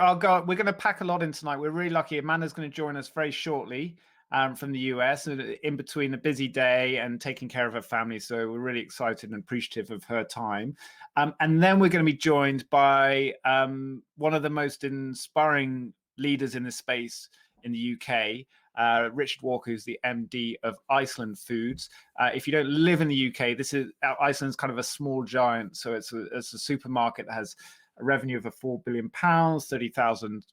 We're going to pack a lot in tonight. We're really lucky. Amanda's going to join us very shortly from the US, in between a busy day and taking care of her family. So we're really excited and appreciative of her time. And then we're going to be joined by one of the most inspiring leaders in this space in the UK, Richard Walker, who's the MD of Iceland Foods. If you don't live in the UK, Iceland's kind of a small giant. So it's a supermarket that has a revenue of £4 billion, 30,000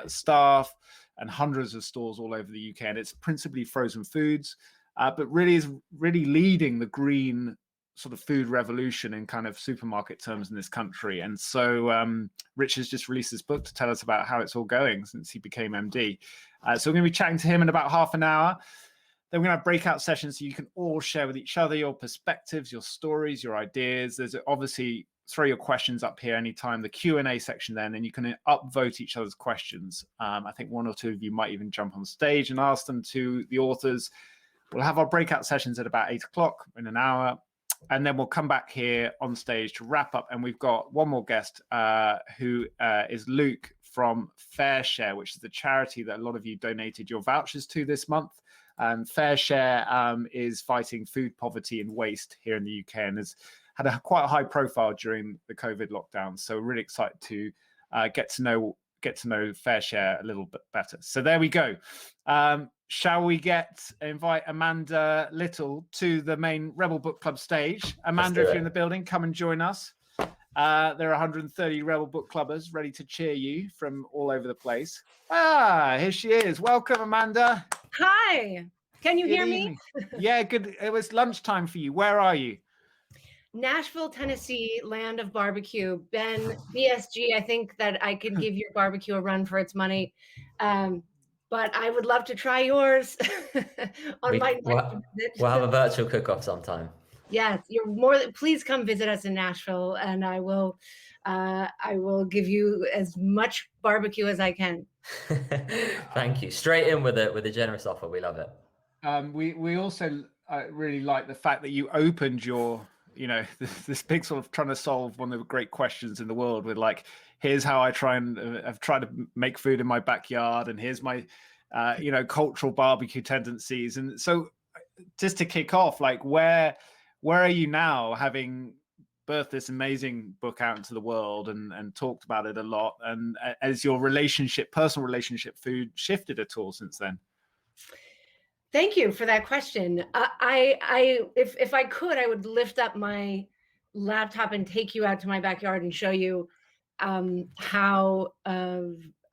staff, and hundreds of stores all over the UK. And it's principally frozen foods, but really is leading the green sort of food revolution in kind of supermarket terms in this country. And so Rich has just released this book to tell us about how it's all going since he became MD. So we're going to be chatting to him in about half an hour. Then we're going to have breakout sessions so you can all share with each other your perspectives, your stories, your ideas. There's obviously throw your questions up here anytime, the Q&A section then, and you can upvote each other's questions. I think one or two of you might even jump on stage and ask them to the authors. We'll have our breakout sessions at about 8 o'clock in an hour, and then we'll come back here on stage to wrap up. And we've got one more guest who is Luke from FareShare, which is the charity that a lot of you donated your vouchers to this month. And FareShare is fighting food poverty and waste here in the UK, and has had quite a high profile during the COVID lockdown. So we're really excited to get to know FareShare a little bit better. So there we go. Shall we invite Amanda Little to the main Rebel Book Club stage? Amanda, if you're in the building, come and join us. There are 130 Rebel Book Clubbers ready to cheer you from all over the place. Here she is. Welcome, Amanda. Hi. Can you hear me? Yeah, good. It was lunchtime for you. Where are you? Nashville, Tennessee, land of barbecue. Ben, BSG, I think that I could give your barbecue a run for its money. But I would love to try yours on my next visit. We'll have a virtual cook-off sometime. Yes, please come visit us in Nashville, and I will give you as much barbecue as I can. Thank you. Straight in with a generous offer. We love it. We also really like the fact that you opened your, this big sort of trying to solve one of the great questions in the world with like, here's how I've tried to make food in my backyard, and here's my, cultural barbecue tendencies. And so just to kick off, like where are you now, having birthed this amazing book out into the world and talked about it a lot? And as your personal relationship food shifted at all since then? Thank you for that question. If I could, I would lift up my laptop and take you out to my backyard and show you how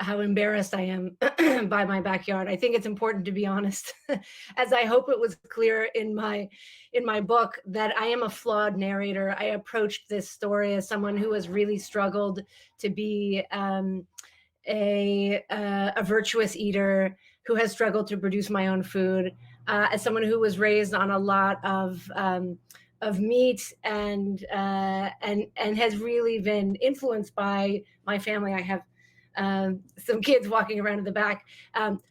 embarrassed I am by my backyard. I think it's important to be honest, as I hope it was clear in my book that I am a flawed narrator. I approached this story as someone who has really struggled to be a virtuous eater, who has struggled to produce my own food, as someone who was raised on a lot of meat and has really been influenced by my family. I have some kids walking around in the back.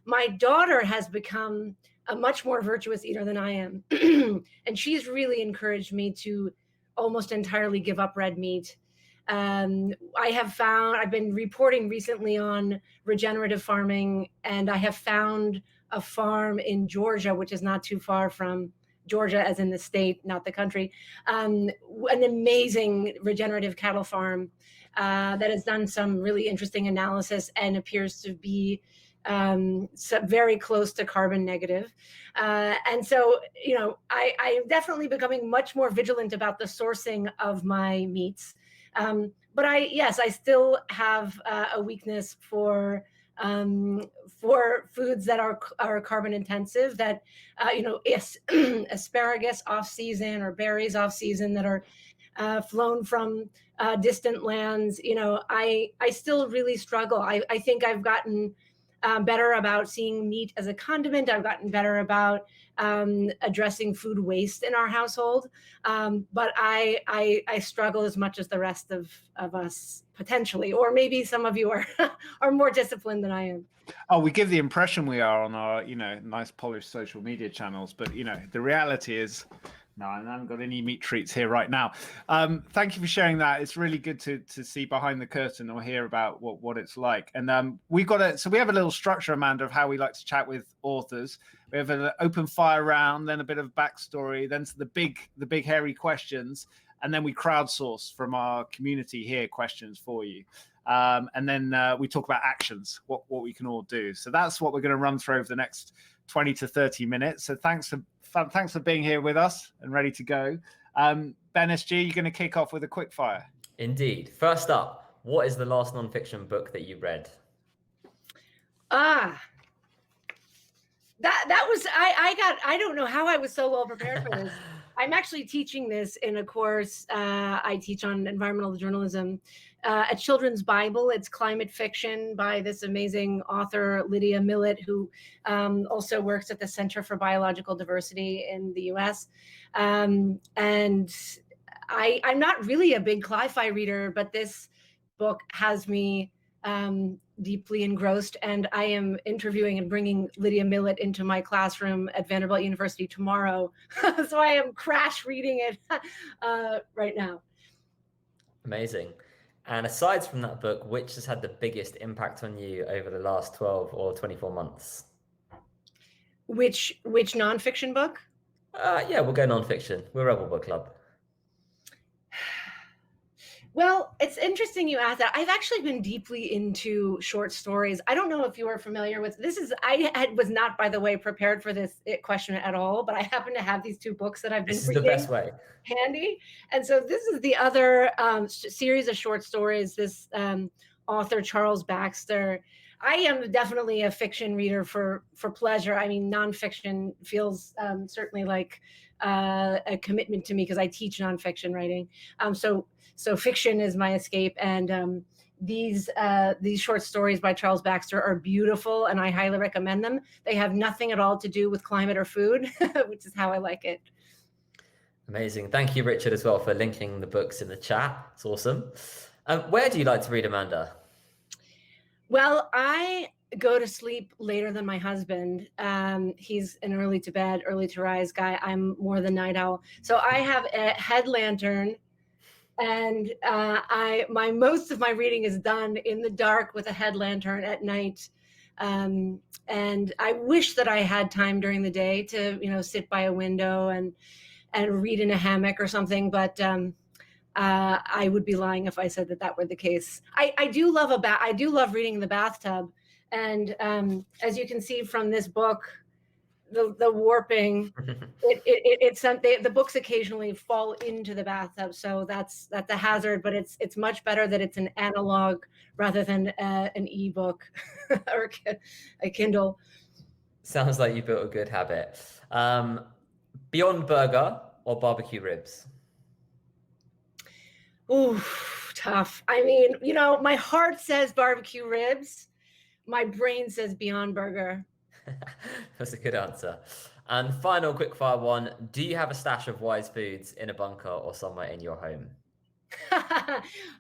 My daughter has become a much more virtuous eater than I am. And she's really encouraged me to almost entirely give up red meat. I've been reporting recently on regenerative farming, and I have found a farm in Georgia, which is not too far from Georgia, as in the state, not the country, an amazing regenerative cattle farm that has done some really interesting analysis and appears to be very close to carbon negative. And so, I'm definitely becoming much more vigilant about the sourcing of my meats. But I still have a weakness for foods that are carbon intensive, that asparagus off season or berries off season that are flown from distant lands. I still really struggle. I think I've gotten better about seeing meat as a condiment. I've gotten better about addressing food waste in our household. But I struggle as much as the rest of us, potentially, or maybe some of you are more disciplined than I am. Oh, we give the impression we are on our, nice polished social media channels, but the reality is No, I haven't got any meat treats here right now. Thank you for sharing that. It's really good to see behind the curtain or hear about what it's like. And we have a little structure, Amanda, of how we like to chat with authors. We have an open fire round, then a bit of backstory, then the big hairy questions, and then we crowdsource from our community here questions for you. And then we talk about actions, what we can all do. So that's what we're going to run through over the next 20 to 30 minutes. So thanks for being here with us and ready to go. Ben SG, you're going to kick off with a quick fire. Indeed. First up, what is the last nonfiction book that you read? That was, I don't know how I was so well prepared for this. I'm actually teaching this in a course I teach on environmental journalism, a children's Bible. It's climate fiction by this amazing author, Lydia Millett, who also works at the Center for Biological Diversity in the US. And I'm not really a big cli-fi reader, but this book has me deeply engrossed, and I am interviewing and bringing Lydia Millett into my classroom at Vanderbilt University tomorrow. So I am crash reading it right now. Amazing. And aside from that book, which has had the biggest impact on you over the last 12 or 24 months? Which nonfiction book? Yeah, we'll go nonfiction. We're Rebel Book Club. Well, it's interesting you asked that. I've actually been deeply into short stories. I don't know if you are familiar with this. I was not, by the way, prepared for this question at all, but I happen to have these two books that I've been reading. This is the best way. Handy. And so this is the other series of short stories. This author, Charles Baxter. I am definitely a fiction reader for pleasure. I mean, nonfiction feels certainly like a commitment to me because I teach nonfiction writing. So fiction is my escape, and these short stories by Charles Baxter are beautiful, and I highly recommend them. They have nothing at all to do with climate or food, which is how I like it. Amazing. Thank you, Richard, as well, for linking the books in the chat. It's awesome. Where do you like to read, Amanda? Well, I go to sleep later than my husband. He's an early to bed, early to rise guy. I'm more the night owl. So I have a head lantern, and most of my reading is done in the dark with a head lantern at night. And I wish that I had time during the day to, sit by a window and read in a hammock or something, but I would be lying if I said that were the case. I do love reading in the bathtub, and as you can see from this book, the warping, it's something. The books occasionally fall into the bathtub, so that's a hazard. But it's much better that it's an analog rather than an ebook or a Kindle. Sounds like you built a good habit. Beyond Burger or barbecue ribs? Ooh, tough. I mean, my heart says barbecue ribs. My brain says Beyond Burger. That's a good answer. And final quickfire one. Do you have a stash of Wise Foods in a bunker or somewhere in your home?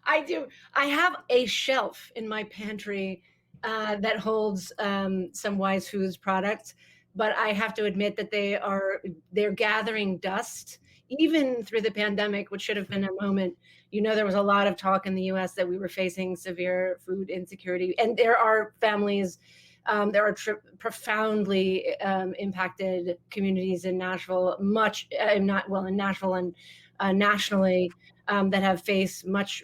I do. I have a shelf in my pantry that holds some Wise Foods products, but I have to admit that they're gathering dust. Even through the pandemic, which should have been a moment, there was a lot of talk in the US that we were facing severe food insecurity. And there are families, there are profoundly impacted communities in Nashville, in Nashville and nationally, that have faced much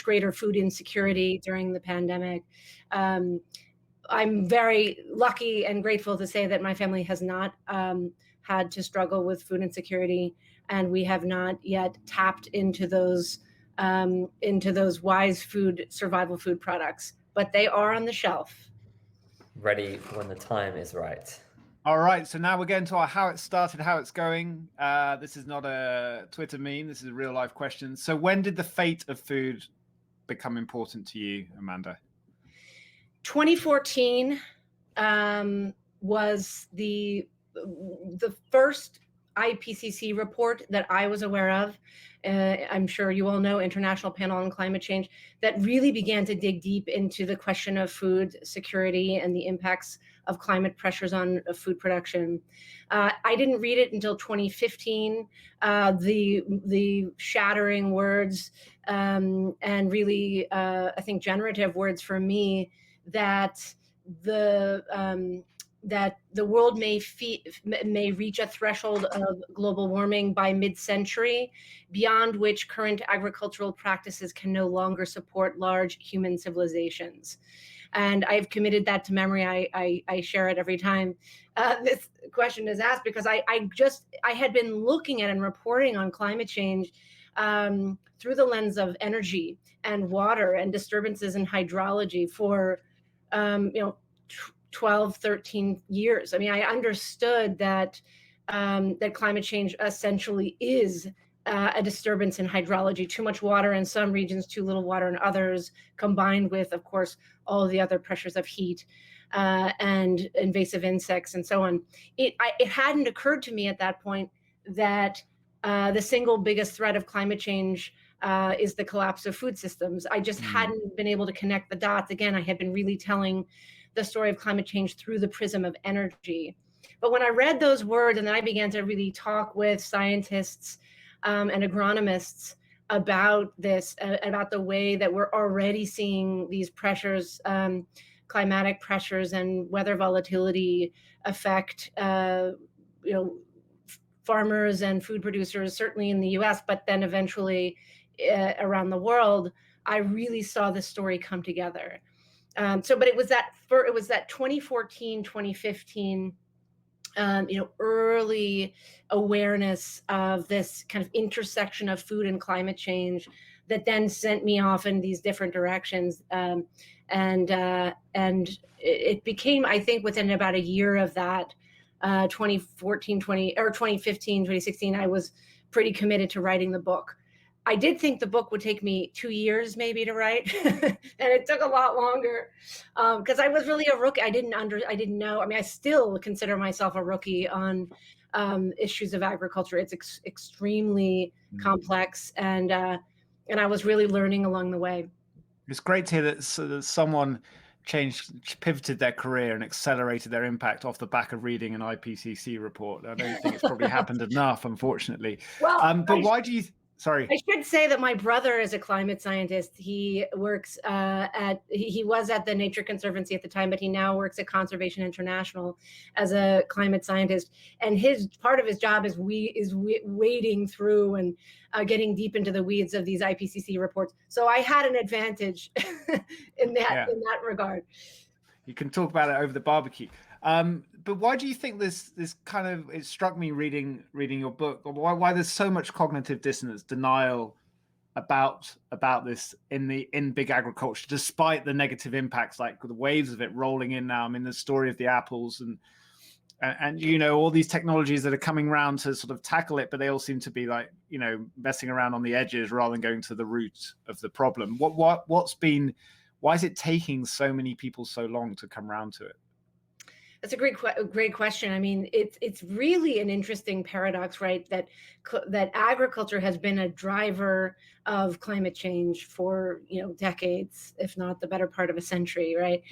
greater food insecurity during the pandemic. I'm very lucky and grateful to say that my family has not had to struggle with food insecurity, and we have not yet tapped into those Wise Food survival food products, but they are on the shelf. Ready when the time is right. All right, so now we're getting to our how it started, how it's going. This is not a Twitter meme. This is a real life question. So when did the fate of food become important to you, Amanda? 2014 was the first IPCC report that I was aware of. I'm sure you all know International Panel on Climate Change, that really began to dig deep into the question of food security and the impacts of climate pressures on food production. I didn't read it until 2015. The shattering words and really, I think, generative words for me that that the world may reach a threshold of global warming by mid-century, beyond which current agricultural practices can no longer support large human civilizations. And I've committed that to memory. I share it every time this question is asked, because I had been looking at and reporting on climate change through the lens of energy and water and disturbances in hydrology for 12, 13 years. I mean, I understood that that climate change essentially is a disturbance in hydrology, too much water in some regions, too little water in others, combined with, of course, all of the other pressures of heat and invasive insects and so on. It hadn't occurred to me at that point that the single biggest threat of climate change is the collapse of food systems. I just hadn't been able to connect the dots. Again, I had been really telling the story of climate change through the prism of energy. But when I read those words, and then I began to really talk with scientists and agronomists about this, about the way that we're already seeing these pressures, climatic pressures and weather volatility affect, farmers and food producers, certainly in the US, but then eventually around the world, I really saw this story come together. But it was that 2014, 2015, early awareness of this kind of intersection of food and climate change that then sent me off in these different directions. And it became, I think, within about a year of that, 2015, 2016, I was pretty committed to writing the book. I did think the book would take me 2 years maybe to write, and it took a lot longer because I was really a rookie. I didn't know. I mean, I still consider myself a rookie on issues of agriculture. It's extremely complex, and I was really learning along the way. It's great to hear that someone pivoted their career and accelerated their impact off the back of reading an IPCC report. I don't think it's probably happened enough, unfortunately. Well, but why do you? Sorry. I should say that my brother is a climate scientist. He works he was at the Nature Conservancy at the time, but he now works at Conservation International as a climate scientist. And part of his job is wading through and getting deep into the weeds of these IPCC reports. So I had an advantage in that regard. You can talk about it over the barbecue. But why do you think this kind of, it struck me reading your book, why there's so much cognitive dissonance, denial about this in big agriculture, despite the negative impacts, like the waves of it rolling in now. I mean, the story of the apples and all these technologies that are coming around to sort of tackle it, but they all seem to be like, messing around on the edges rather than going to the root of the problem. Why is it taking so many people so long to come around to it? That's a great question. I mean, it's really an interesting paradox, right? That agriculture has been a driver of climate change for decades, if not the better part of a century, right?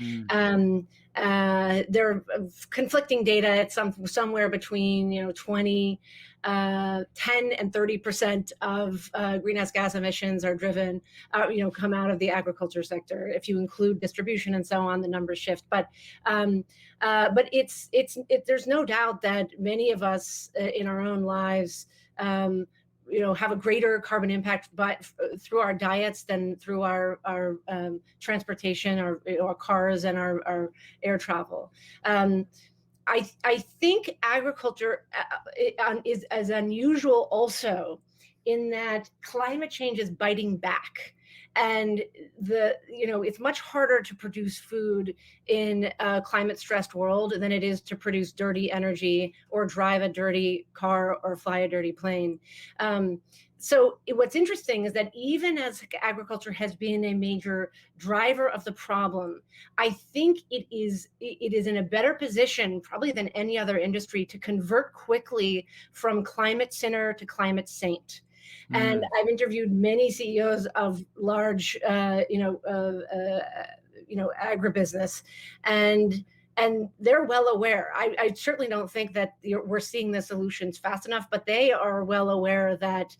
There are conflicting data at somewhere between 10 and 30% of greenhouse gas emissions are driven, come out of the agriculture sector. If you include distribution and so on, the numbers shift. But there's no doubt that many of us in our own lives, have a greater carbon impact through our diets than through our transportation, our cars and our air travel. I think agriculture is as unusual also in that climate change is biting back. And it's much harder to produce food in a climate stressed world than it is to produce dirty energy or drive a dirty car or fly a dirty plane. So what's interesting is that even as agriculture has been a major driver of the problem, I think it is in a better position probably than any other industry to convert quickly from climate sinner to climate saint. And I've interviewed many CEOs of large, agribusiness, and and they're well aware. I certainly don't think that we're seeing the solutions fast enough, but they are well aware that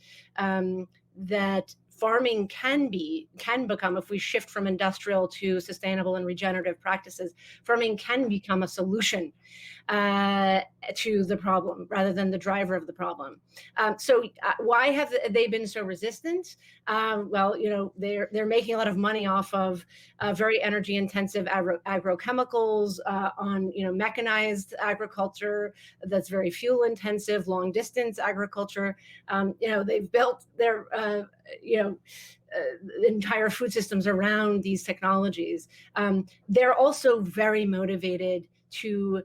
that farming can become, if we shift from industrial to sustainable and regenerative practices, farming can become a solution to the problem rather than the driver of the problem. So why have they been so resistant? Well, they're making a lot of money off of very energy intensive agrochemicals, on mechanized agriculture that's very fuel intensive, long distance agriculture. They've built their entire food systems around these technologies. They're also very motivated to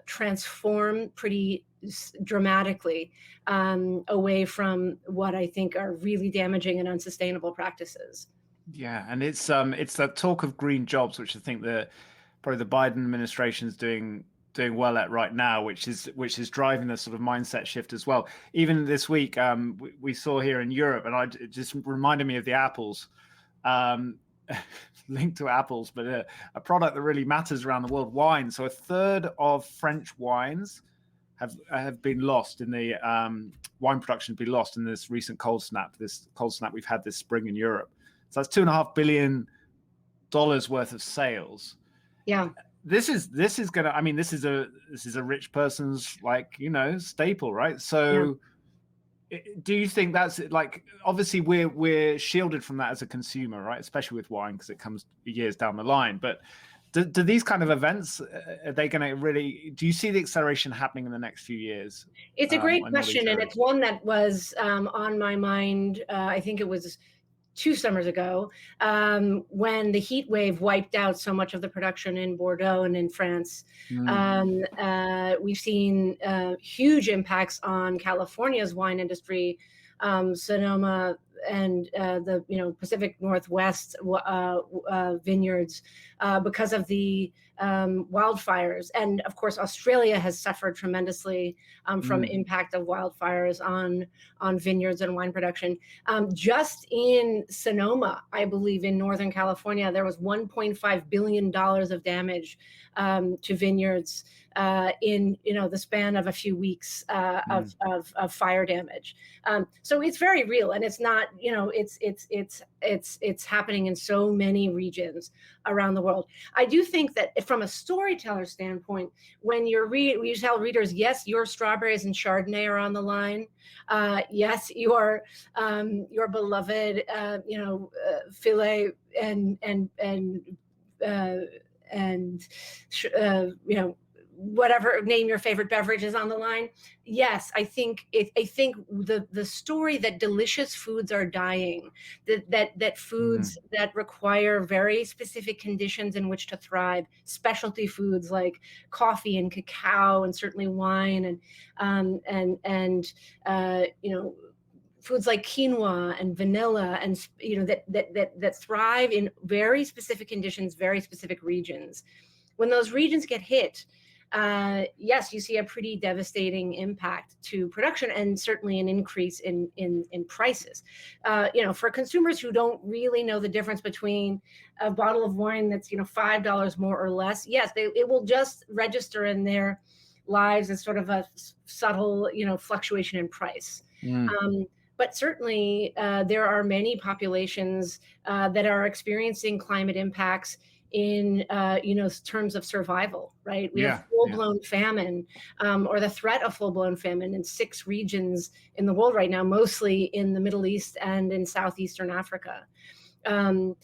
transform pretty dramatically away from what I think are really damaging and unsustainable practices. Yeah, and it's that talk of green jobs, which I think probably the Biden administration is doing well at right now, which is driving the sort of mindset shift as well. Even this week, we saw here in Europe, and it just reminded me of the apples. Linked to apples, but a product that really matters around the world, wine. So a third of French wines have been lost in the wine production, been lost in this recent cold snap we've had this spring in Europe. So that's $2.5 billion worth of sales. Yeah. This is gonna, I mean, this is a rich person's staple, right? So yeah. Do you think that's like, obviously we're shielded from that as a consumer, right? Especially with wine, because it comes years down the line. But do these kind of events, are they going to really, do you see the acceleration happening in the next few years? It's a great question. And it's one that was on my mind. I think it was 2 summers ago, when the heat wave wiped out so much of the production in Bordeaux and in France. We've seen huge impacts on California's wine industry, Sonoma and the Pacific Northwest vineyards, because of the wildfires. And of course, Australia has suffered tremendously from impact of wildfires on vineyards and wine production. Just in Sonoma, I believe in Northern California, there was $1.5 billion of damage to vineyards in the span of a few weeks of fire damage. So it's very real, and it's not it's happening in so many regions around the world. I do think that from a storyteller standpoint, when you tell readers, yes, your strawberries and Chardonnay are on the line. Yes, your beloved filet whatever, name your favorite beverage is on the line. Yes, I think the story that delicious foods are dying, that foods that require very specific conditions in which to thrive, specialty foods like coffee and cacao and certainly wine and foods like quinoa and vanilla, and that thrive in very specific conditions, very specific regions. When those regions get hit, yes, you see a pretty devastating impact to production and certainly an increase in prices. For consumers who don't really know the difference between a bottle of wine that's $5 more or less, yes, it will just register in their lives as sort of a subtle fluctuation in price. But certainly there are many populations that are experiencing climate impacts in terms of survival, right? We have full-blown famine, or the threat of full-blown famine in 6 regions in the world right now, mostly in the Middle East and in Southeastern Africa. So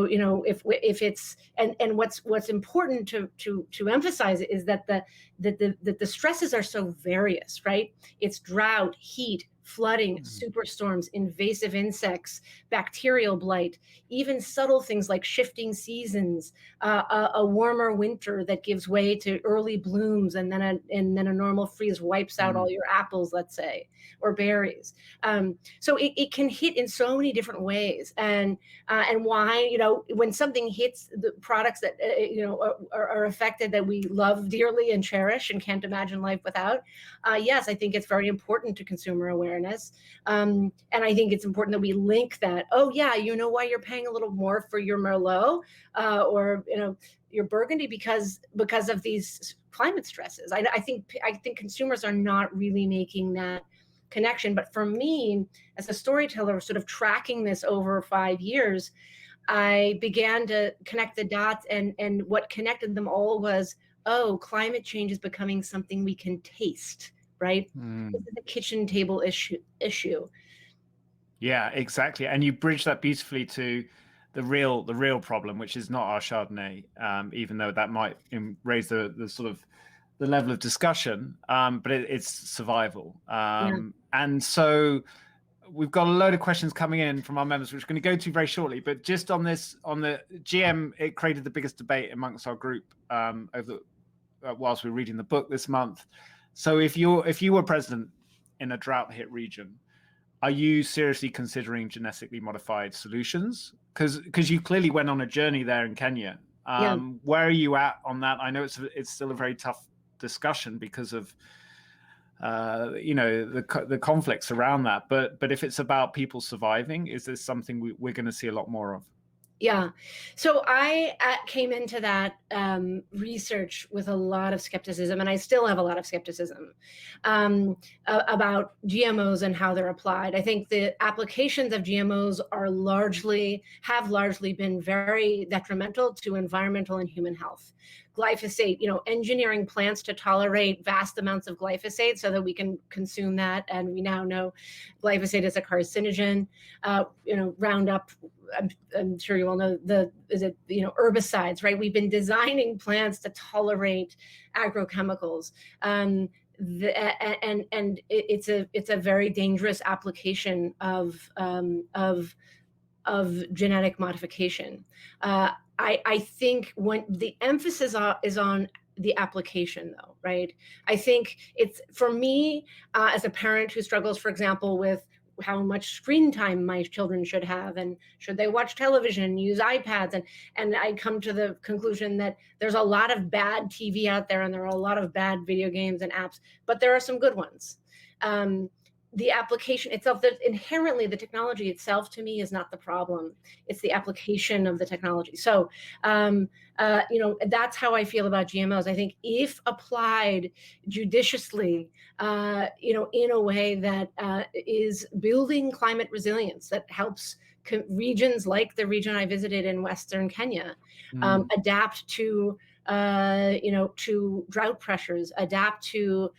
if it's and what's important to emphasize is that the stresses are so various, right? It's drought, heat, flooding, superstorms, invasive insects, bacterial blight, even subtle things like shifting seasons, a warmer winter that gives way to early blooms, and then a normal freeze wipes out all your apples, let's say, or berries. So it can hit in so many different ways, and why when something hits the products that are affected, that we love dearly and cherish and can't imagine life without. Yes, I think it's very important to consumer awareness. awareness. And I think it's important that we link that. Oh yeah, you know why you're paying a little more for your Merlot or your Burgundy because of these climate stresses. I think consumers are not really making that connection. But for me, as a storyteller, sort of tracking this over 5 years, I began to connect the dots, and what connected them all was, oh, climate change is becoming something we can taste, right? This is a kitchen table issue. Yeah, exactly. And you bridge that beautifully to the real problem, which is not our Chardonnay, even though that might raise the sort of the level of discussion, but it's survival. And so we've got a load of questions coming in from our members, which we're going to go to very shortly. But just on the GM, it created the biggest debate amongst our group whilst we were reading the book this month. So if you were president in a drought-hit region, are you seriously considering genetically modified solutions? Because you clearly went on a journey there in Kenya. Where are you at on that? I know it's still a very tough discussion because of the conflicts around that. But if it's about people surviving, is this something we're going to see a lot more of? Yeah. So I came into that research with a lot of skepticism, and I still have a lot of skepticism about GMOs and how they're applied. I think the applications of GMOs have largely been very detrimental to environmental and human health. Glyphosate, engineering plants to tolerate vast amounts of glyphosate so that we can consume that. And we now know glyphosate is a carcinogen. Roundup, I'm sure you all know herbicides, right? We've been designing plants to tolerate agrochemicals. And it's a very dangerous application of genetic modification. I think when the emphasis is on the application, though, right? I think it's, for me, as a parent who struggles, for example, with how much screen time my children should have, and should they watch television and use iPads, and I come to the conclusion that there's a lot of bad TV out there, and there are a lot of bad video games and apps, but there are some good ones. The application itself, inherently the technology itself, to me, is not the problem. It's the application of the technology. So, that's how I feel about GMOs. I think if applied judiciously, in a way that is building climate resilience, that helps regions like the region I visited in Western Kenya adapt to drought pressures, adapt to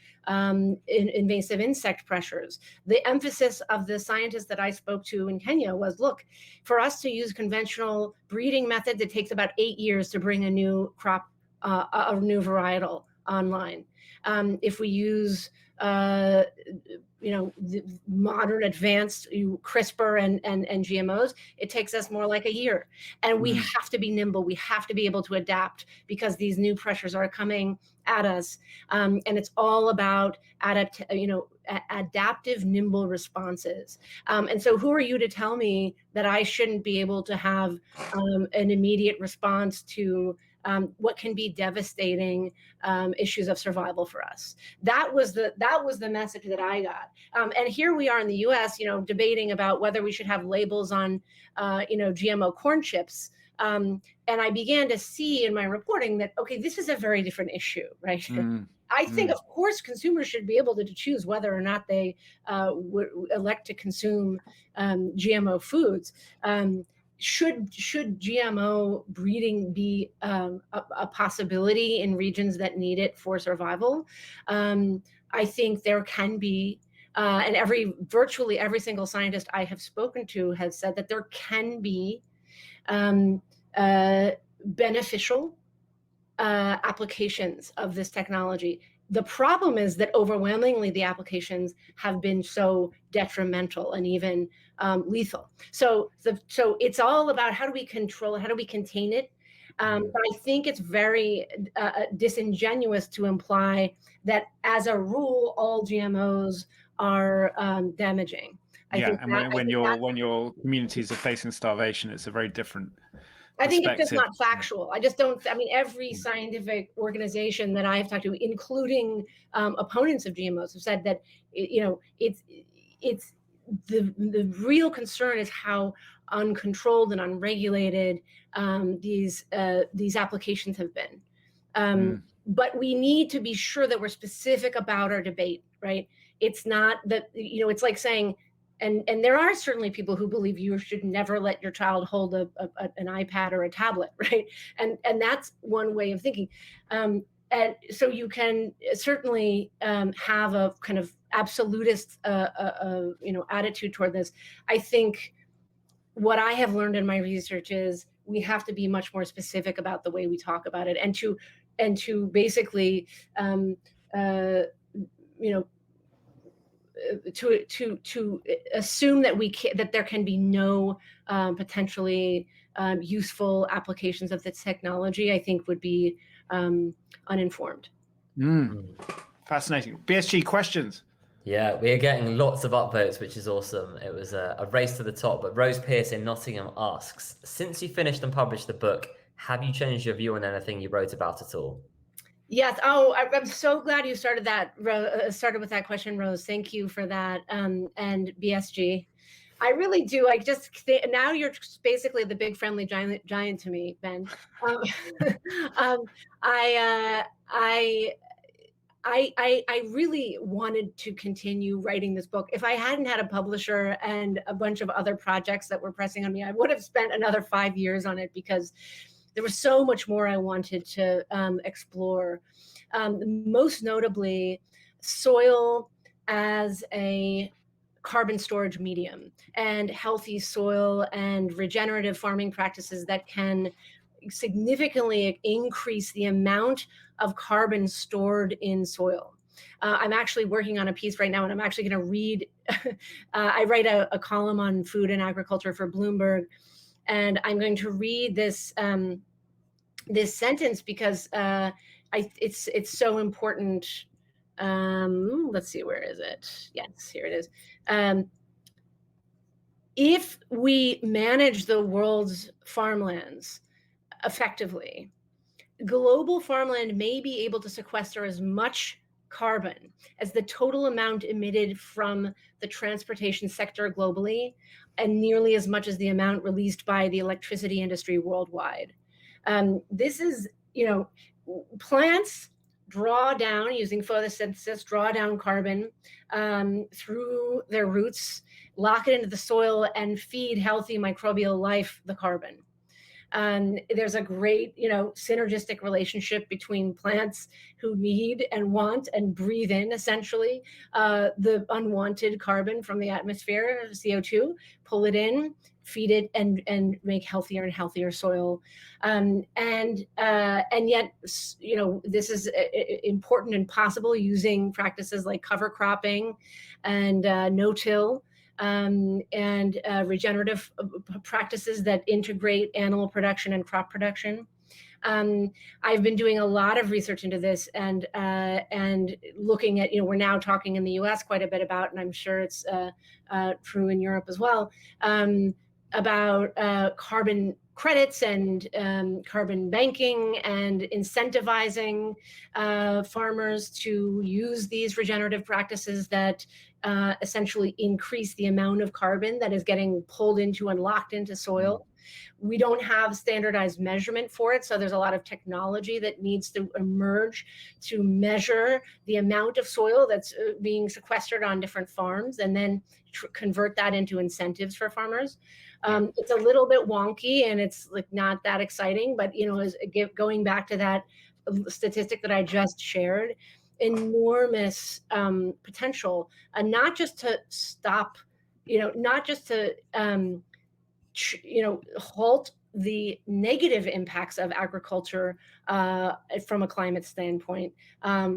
invasive insect pressures. The emphasis of the scientists that I spoke to in Kenya was, look, for us to use conventional breeding methods, it takes about 8 years to bring a new crop, a new varietal online. If we use the modern advanced CRISPR and GMOs, it takes us more like a year. And we have to be nimble. We have to be able to adapt, because these new pressures are coming at us. And it's all about adaptive, nimble responses. And so who are you to tell me that I shouldn't be able to have an immediate response to what can be devastating issues of survival for us? That was the message that I got. And here we are in the U.S., debating about whether we should have labels on, GMO corn chips. And I began to see in my reporting that, okay, this is a very different issue, right? I think, of course, consumers should be able to choose whether or not they would elect to consume GMO foods. Should GMO breeding be a possibility in regions that need it for survival? I think there can be, and virtually every single scientist I have spoken to has said that there can be beneficial applications of this technology. The problem is that overwhelmingly the applications have been so detrimental and even lethal. So it's all about, how do we control it? How do we contain it? But I think it's very disingenuous to imply that, as a rule, all GMOs are damaging. When your communities are facing starvation, it's a very different I think it's just not factual. Every scientific organization that I've talked to, including opponents of GMOs, have said that it's the real concern is how uncontrolled and unregulated these applications have been. But we need to be sure that we're specific about our debate, right? It's not that, it's like saying, and there are certainly people who believe you should never let your child hold an iPad or a tablet, right? And that's one way of thinking. And so you can certainly have a kind of absolutist, attitude toward this. I think what I have learned in my research is we have to be much more specific about the way we talk about it, and to basically, to assume that there can be no potentially useful applications of this technology, I think would be uninformed. Fascinating. BSG, questions? Yeah, we are getting lots of upvotes, which is awesome. It was a race to the top, but Rose Pierce in Nottingham asks, since you finished and published the book, have you changed your view on anything you wrote about at all? Yes. Oh, I'm so glad you started with that question, Rose. Thank you for that. And BSG, I really do. I just now you're basically the big friendly giant to me, Ben. I really wanted to continue writing this book. If I hadn't had a publisher and a bunch of other projects that were pressing on me, I would have spent another 5 years on it, because there was so much more I wanted to explore. Most notably, soil as a carbon storage medium, and healthy soil and regenerative farming practices that can significantly increase the amount of carbon stored in soil. I'm actually working on a piece right now, and I'm actually going to read, I write a column on food and agriculture for Bloomberg, and I'm going to read this this sentence because it's so important. Let's see, where is it? Yes, here it is. If we manage the world's farmlands effectively, global farmland may be able to sequester as much carbon as the total amount emitted from the transportation sector globally, and nearly as much as the amount released by the electricity industry worldwide. This is, plants draw down, using photosynthesis, draw down carbon through their roots, lock it into the soil, and feed healthy microbial life the carbon. There's a great, synergistic relationship between plants who need and want and breathe in, essentially, the unwanted carbon from the atmosphere, CO2, pull it in, feed it, and make healthier and healthier soil. And yet, this is important and possible using practices like cover cropping and no-till. And regenerative practices that integrate animal production and crop production. I've been doing a lot of research into this, and looking at, we're now talking in the US quite a bit about, and I'm sure it's true in Europe as well, about carbon credits and carbon banking, and incentivizing farmers to use these regenerative practices that essentially increase the amount of carbon that is getting pulled into and locked into soil. We don't have standardized measurement for it, so there's a lot of technology that needs to emerge to measure the amount of soil that's being sequestered on different farms, and then convert that into incentives for farmers. It's a little bit wonky, and it's like not that exciting, but going back to that statistic that I just shared, enormous potential, not just to stop, not just to halt the negative impacts of agriculture from a climate standpoint,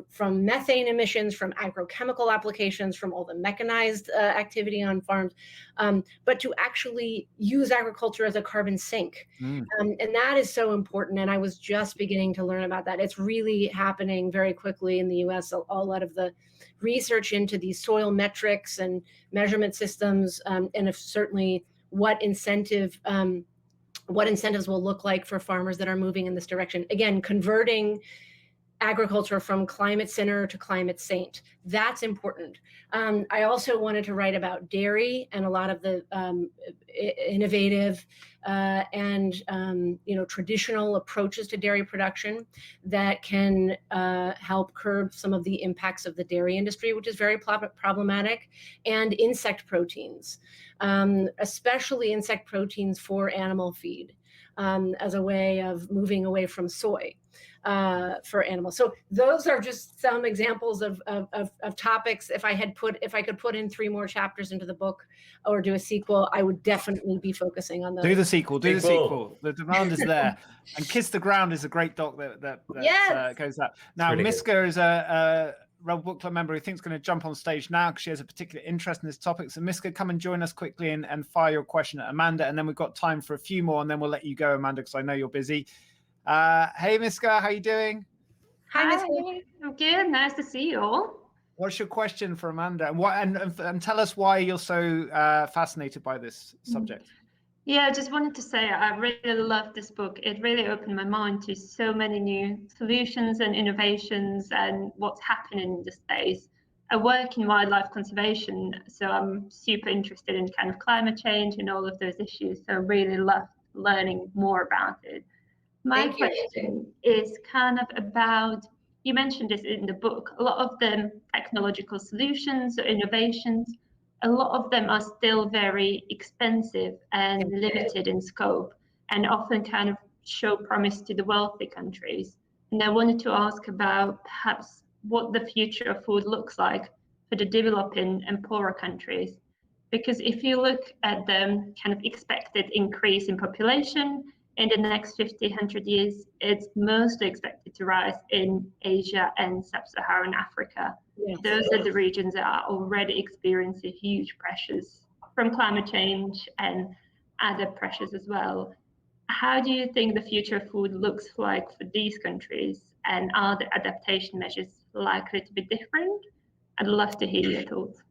from methane emissions, from agrochemical applications, from all the mechanized activity on farms, but to actually use agriculture as a carbon sink. And that is so important. And I was just beginning to learn about that. It's really happening very quickly in the US. A lot of the research into these soil metrics and measurement systems, and if certainly what incentives will look like for farmers that are moving in this direction. Again, converting agriculture from climate sinner to climate saint. That's important. I also wanted to write about dairy and a lot of the innovative and traditional approaches to dairy production that can help curb some of the impacts of the dairy industry, which is very problematic, and insect proteins, especially insect proteins for animal feed, as a way of moving away from soy for animals. So those are just some examples of topics. If I could put in 3 more chapters into the book or do a sequel, I would definitely be focusing on those. Do the sequel. The demand is there. And Kiss the Ground is a great doc that yes. Goes up. Now, really Miska is a Rebel Book Club member who thinks going to jump on stage now because she has a particular interest in this topic. So Miska, come and join us quickly and fire your question at Amanda. And then we've got time for a few more, and then we'll let you go, Amanda, because I know you're busy. Hey, Miska, how you doing? Hi, Miska. I'm good. Nice to see you all. What's your question for Amanda? And tell us why you're so fascinated by this subject. Yeah, I just wanted to say I really love this book. It really opened my mind to so many new solutions and innovations and what's happening in the space. I work in wildlife conservation, so I'm super interested in kind of climate change and all of those issues. So I really love learning more about it. My question is kind of about, you mentioned this in the book, a lot of the technological solutions or innovations, a lot of them are still very expensive and limited in scope and often kind of show promise to the wealthy countries. And I wanted to ask about perhaps what the future of food looks like for the developing and poorer countries. Because if you look at the kind of expected increase in population in the next 50, 100 years, it's mostly expected to rise in Asia and sub-Saharan Africa. Yes. Those are the regions that are already experiencing huge pressures from climate change and other pressures as well. How do you think the future of food looks like for these countries? And are the adaptation measures likely to be different? I'd love to hear your thoughts.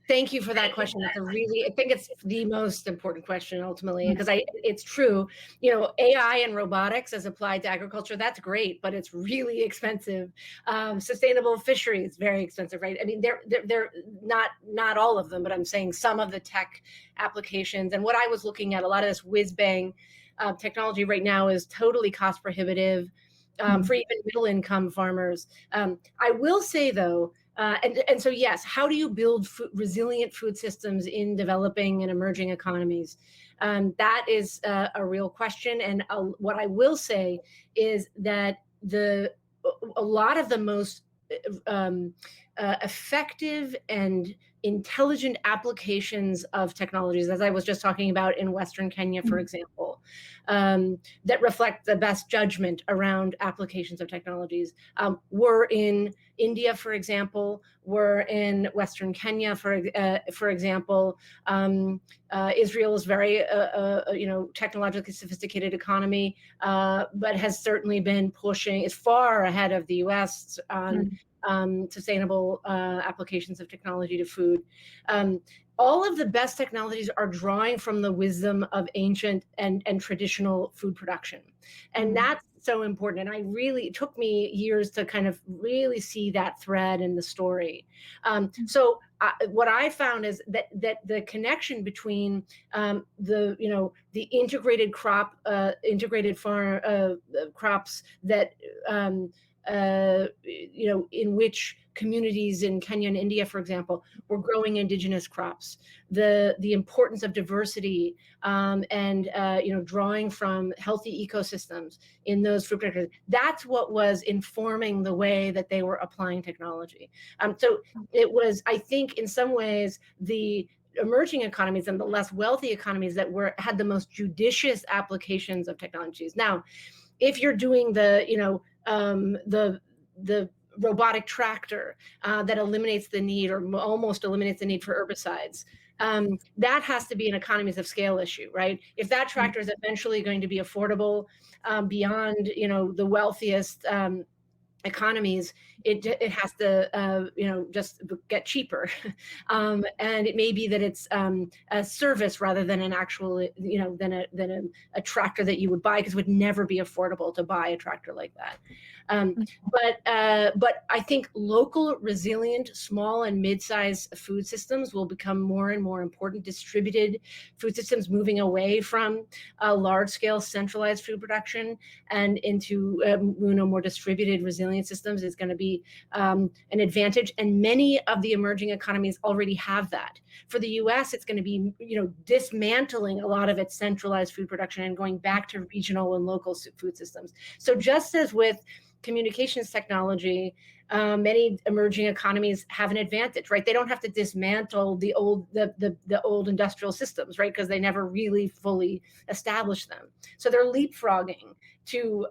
Thank you for that question. I think it's the most important question ultimately, because it's true, AI and robotics as applied to agriculture, that's great, but it's really expensive. Sustainable fisheries, very expensive, right? I mean, they're not all of them, but I'm saying some of the tech applications. And what I was looking at, a lot of this whiz bang technology right now is totally cost prohibitive for even middle income farmers. I will say though, and so, yes, how do you build resilient food systems in developing and emerging economies? That is a real question. And what I will say is that a lot of the most effective and intelligent applications of technologies, as I was just talking about in Western Kenya, for example, that reflect the best judgment around applications of technologies, were in India, for example, were in Western Kenya, for example. Israel is very, technologically sophisticated economy, but has certainly been is far ahead of the U.S. on sustainable applications of technology to food. All of the best technologies are drawing from the wisdom of ancient and traditional food production. And that's so important. And it took me years to kind of really see that thread in the story. So what I found is that the connection between the integrated integrated farm crops that in which communities in Kenya and India, for example, were growing indigenous crops, the importance of diversity and drawing from healthy ecosystems in those food producers. That's what was informing the way that they were applying technology. So it was, I think, in some ways, the emerging economies and the less wealthy economies that had the most judicious applications of technologies. Now, if you're doing the robotic tractor that eliminates the need or almost eliminates the need for herbicides, that has to be an economies of scale issue, right? If that tractor is eventually going to be affordable beyond, the wealthiest economies, it has to just get cheaper, and it may be that it's a service rather than an actual than a tractor that you would buy, because it would never be affordable to buy a tractor like that. But I think local, resilient, small and mid-sized food systems will become more and more important. Distributed food systems, moving away from large-scale centralized food production and into more distributed, resilient systems, is going to be an advantage. And many of the emerging economies already have that. For the U.S., it's going to be dismantling a lot of its centralized food production and going back to regional and local food systems. So just as with communications technology, many emerging economies have an advantage, right? They don't have to dismantle the old industrial systems, right? Because they never really fully established them. So they're leapfrogging to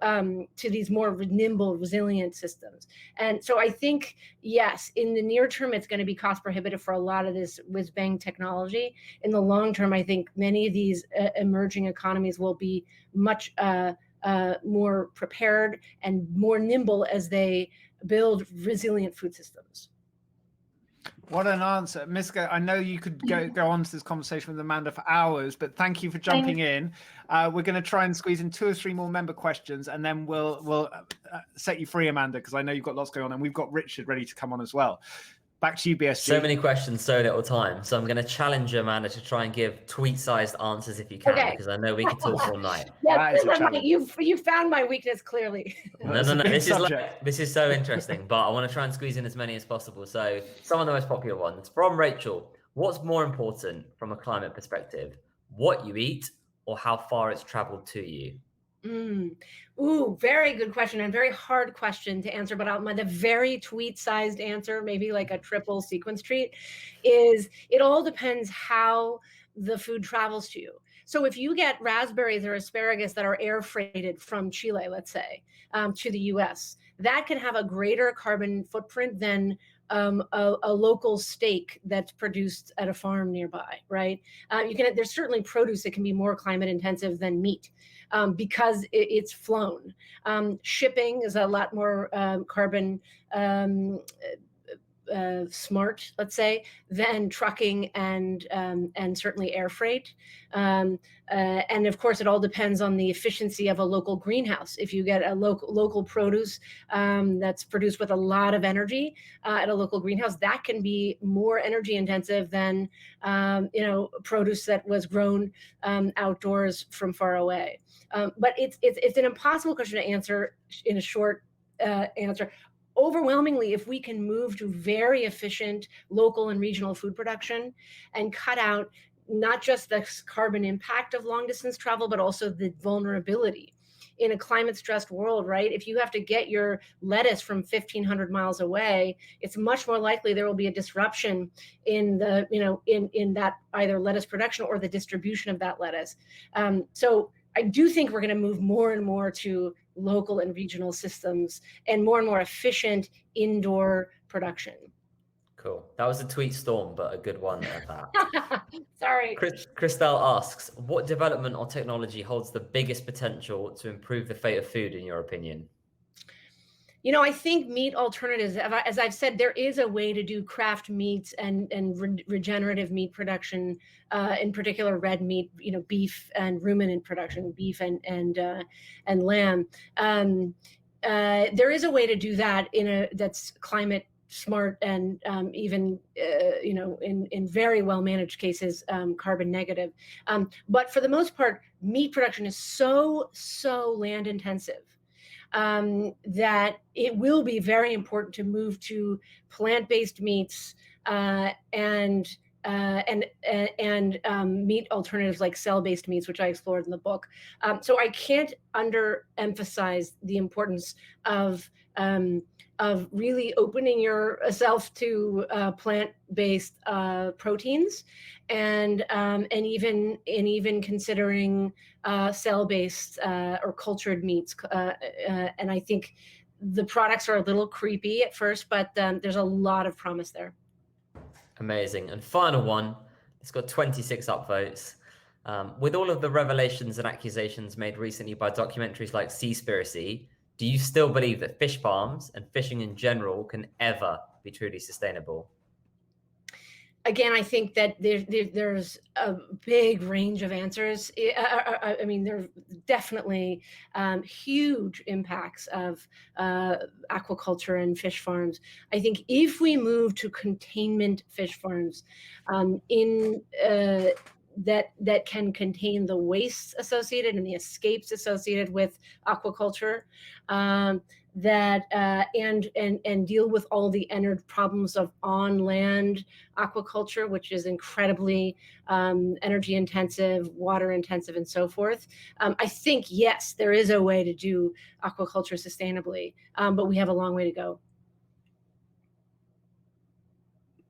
these more nimble, resilient systems. And so I think, yes, in the near term, it's going to be cost prohibitive for a lot of this whiz-bang technology. In the long term, I think many of these emerging economies will be much more prepared and more nimble as they build resilient food systems. What an answer, Miska. I know you could go on to this conversation with Amanda for hours, but thank you for jumping in. We're going to try and squeeze in 2 or 3 more member questions, and then we'll set you free, Amanda, because I know you've got lots going on, and we've got Richard ready to come on as well. Back to you, BSG. So many questions, so little time. So I'm going to challenge you, Amanda, to try and give tweet-sized answers if you can, because I know we can talk all night. Yes, you found my weakness clearly. No. This is so interesting, but I want to try and squeeze in as many as possible. So some of the most popular ones from Rachel. What's more important from a climate perspective? What you eat or how far it's traveled to you? Ooh, very good question, and very hard question to answer, but the very tweet-sized answer, maybe like a triple sequence treat, is it all depends how the food travels to you. So if you get raspberries or asparagus that are air freighted from Chile, let's say, to the US, that can have a greater carbon footprint than a local steak that's produced at a farm nearby, right? There's certainly produce that can be more climate intensive than meat, because it's flown. Shipping is a lot more carbon smart, let's say, than trucking and certainly air freight. And of course, it all depends on the efficiency of a local greenhouse. If you get a local produce that's produced with a lot of energy at a local greenhouse, that can be more energy intensive than produce that was grown outdoors from far away. But it's an impossible question to answer in a short answer. Overwhelmingly, if we can move to very efficient local and regional food production and cut out not just the carbon impact of long distance travel, but also the vulnerability in a climate stressed world, right? If you have to get your lettuce from 1,500 miles away, it's much more likely there will be a disruption in the, in that either lettuce production or the distribution of that lettuce. So I do think we're going to move more and more to local and regional systems and more efficient indoor production. Cool. That was a tweet storm, but a good one at that. Sorry. Christelle asks, what development or technology holds the biggest potential to improve the fate of food, in your opinion? I think meat alternatives, as I've said, there is a way to do craft meats and regenerative meat production, in particular red meat, beef and ruminant production, beef and lamb. There is a way to do that that's climate smart and even in very well managed cases carbon negative. But for the most part, meat production is so land intensive that it will be very important to move to plant-based meats and meat alternatives like cell-based meats, which I explored in the book. So I can't underemphasize the importance of really opening yourself to plant-based proteins, and even considering cell-based or cultured meats. And I think the products are a little creepy at first, but there's a lot of promise there. Amazing. And final one, it's got 26 upvotes. With all of the revelations and accusations made recently by documentaries like Seaspiracy, Do you still believe that fish farms and fishing in general can ever be truly sustainable? Again, I think that there's a big range of answers. I mean, there are definitely huge impacts of aquaculture and fish farms. I think if we move to containment fish farms that can contain the wastes associated and the escapes associated with aquaculture, and deal with all the problems of on-land aquaculture, which is incredibly energy intensive, water intensive, and so forth. I think, yes, there is a way to do aquaculture sustainably, but we have a long way to go.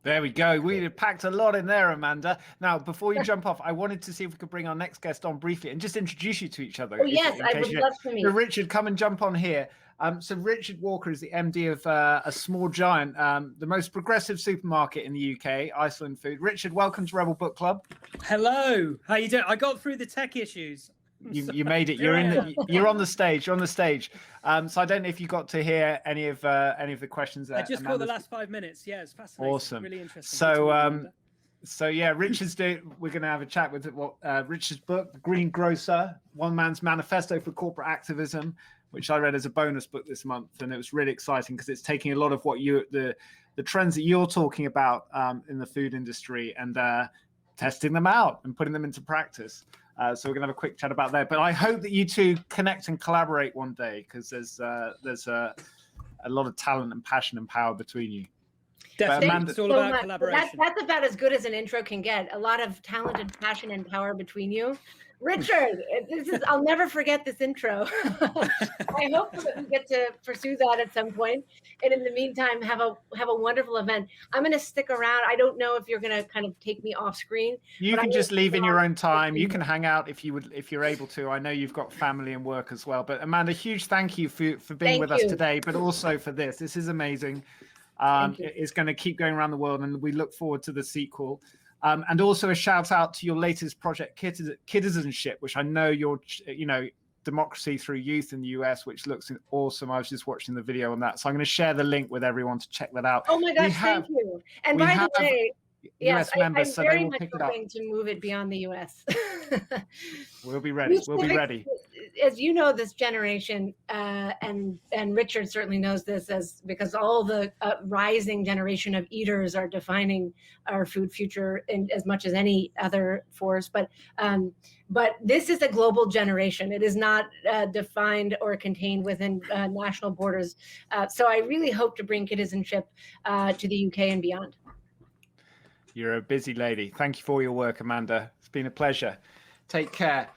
There we go. We packed a lot in there, Amanda. Now, before you jump off, I wanted to see if we could bring our next guest on briefly and just introduce you to each other. Oh, yes, I would love to meet. So Richard, come and jump on here. So Richard Walker is the MD of A Small Giant, the most progressive supermarket in the UK, Iceland Food. Richard, welcome to Rebel Book Club. Hello, how you doing? I got through the tech issues. You made it. You're you're on the stage. You're on the stage. So I don't know if you got to hear any of the questions. I just caught the last 5 minutes. Yeah, it's fascinating. Awesome. Really interesting. So yeah, Richard's we're going to have a chat with Richard's book, The Green Grocer: One Man's Manifesto for Corporate Activism, which I read as a bonus book this month, and it was really exciting because it's taking a lot of what the trends that you're talking about in the food industry and testing them out and putting them into practice. So we're going to have a quick chat about that. But I hope that you two connect and collaborate one day, because there's a lot of talent and passion and power between you. Definitely, it's all about collaboration. That's about as good as an intro can get. A lot of talent and passion and power between you. Richard, I'll never forget this intro. I hope that we get to pursue that at some point. And in the meantime, have a wonderful event. I'm going to stick around. I don't know if you're going to kind of take me off screen. You can just leave in your own time. You can hang out if you're able to. I know you've got family and work as well. But Amanda, huge thank you for being with us today, but also for this. This is amazing. It's going to keep going around the world, and we look forward to the sequel. And also a shout out to your latest project, Kitizenship, which I know you're, Democracy Through Youth in the US, which looks awesome. I was just watching the video on that. So I'm going to share the link with everyone to check that out. Oh my gosh, thank you. And by the way, yes, members, I'm so very they will much pick it up. hoping to move it beyond the US. We'll be ready. We'll be ready. As you know, this generation, and Richard certainly knows this, because all the rising generation of eaters are defining our food future as much as any other force. But this is a global generation. It is not defined or contained within national borders. So I really hope to bring Kitizenship to the UK and beyond. You're a busy lady. Thank you for all your work, Amanda. It's been a pleasure. Take care.